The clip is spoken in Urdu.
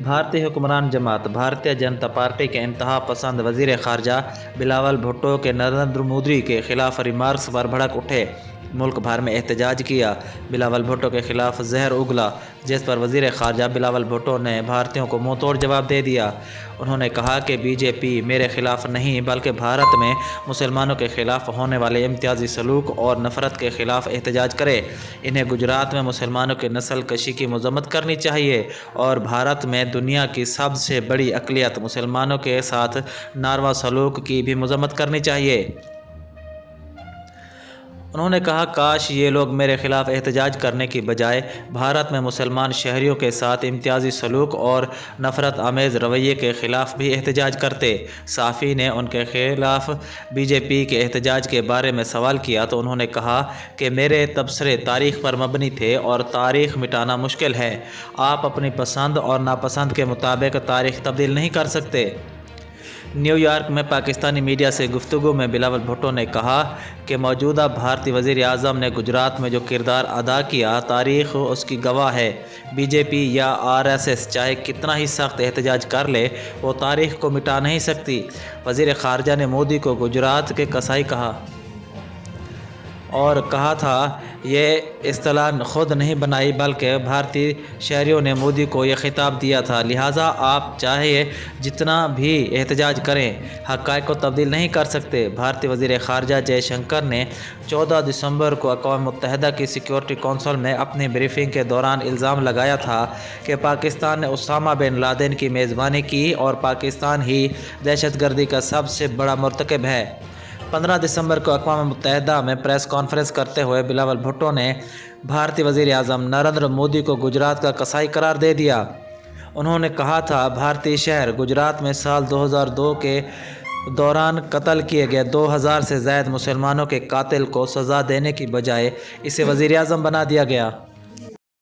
بھارتی حکمران جماعت بھارتیہ جنتا پارٹی کے انتہا پسند وزیر خارجہ بلاول بھٹو کے نریندر مودی کے خلاف ریمارکس پر بھڑک اٹھے۔ ملک بھر میں احتجاج کیا۔ بلاول بھٹو کے خلاف زہر اگلا، جس پر وزیر خارجہ بلاول بھٹو نے بھارتیوں کو منہ توڑ جواب دے دیا۔ انہوں نے کہا کہ بی جے پی میرے خلاف نہیں بلکہ بھارت میں مسلمانوں کے خلاف ہونے والے امتیازی سلوک اور نفرت کے خلاف احتجاج کرے۔ انہیں گجرات میں مسلمانوں کی نسل کشی کی مذمت کرنی چاہیے اور بھارت میں دنیا کی سب سے بڑی اقلیت مسلمانوں کے ساتھ ناروا سلوک کی بھی مذمت کرنی چاہیے۔ انہوں نے کہا کاش یہ لوگ میرے خلاف احتجاج کرنے کی بجائے بھارت میں مسلمان شہریوں کے ساتھ امتیازی سلوک اور نفرت آمیز رویے کے خلاف بھی احتجاج کرتے۔ صحافی نے ان کے خلاف بی جے پی کے احتجاج کے بارے میں سوال کیا تو انہوں نے کہا کہ میرے تبصرے تاریخ پر مبنی تھے اور تاریخ مٹانا مشکل ہے۔ آپ اپنی پسند اور ناپسند کے مطابق تاریخ تبدیل نہیں کر سکتے۔ نیو یارک میں پاکستانی میڈیا سے گفتگو میں بلاول بھٹو نے کہا کہ موجودہ بھارتی وزیر اعظم نے گجرات میں جو کردار ادا کیا تاریخ اس کی گواہ ہے۔ بی جے پی یا آر ایس ایس چاہے کتنا ہی سخت احتجاج کر لے وہ تاریخ کو مٹا نہیں سکتی۔ وزیر خارجہ نے مودی کو گجرات کے قصائی کہا اور کہا تھا یہ اصطلاح خود نہیں بنائی بلکہ بھارتی شہریوں نے مودی کو یہ خطاب دیا تھا، لہٰذا آپ چاہے جتنا بھی احتجاج کریں حقائق کو تبدیل نہیں کر سکتے۔ بھارتی وزیر خارجہ جے شنکر نے 14 دسمبر کو اقوام متحدہ کی سیکیورٹی کونسل میں اپنی بریفنگ کے دوران الزام لگایا تھا کہ پاکستان نے اسامہ بن لادن کی میزبانی کی اور پاکستان ہی دہشت گردی کا سب سے بڑا مرتکب ہے۔ 15 دسمبر کو اقوام متحدہ میں پریس کانفرنس کرتے ہوئے بلاول بھٹو نے بھارتی وزیر اعظم نریندر مودی کو گجرات کا قصائی قرار دے دیا۔ انہوں نے کہا تھا بھارتی شہر گجرات میں سال 2002 کے دوران قتل کیے گئے 2000 سے زائد مسلمانوں کے قاتل کو سزا دینے کی بجائے اسے وزیر اعظم بنا دیا گیا۔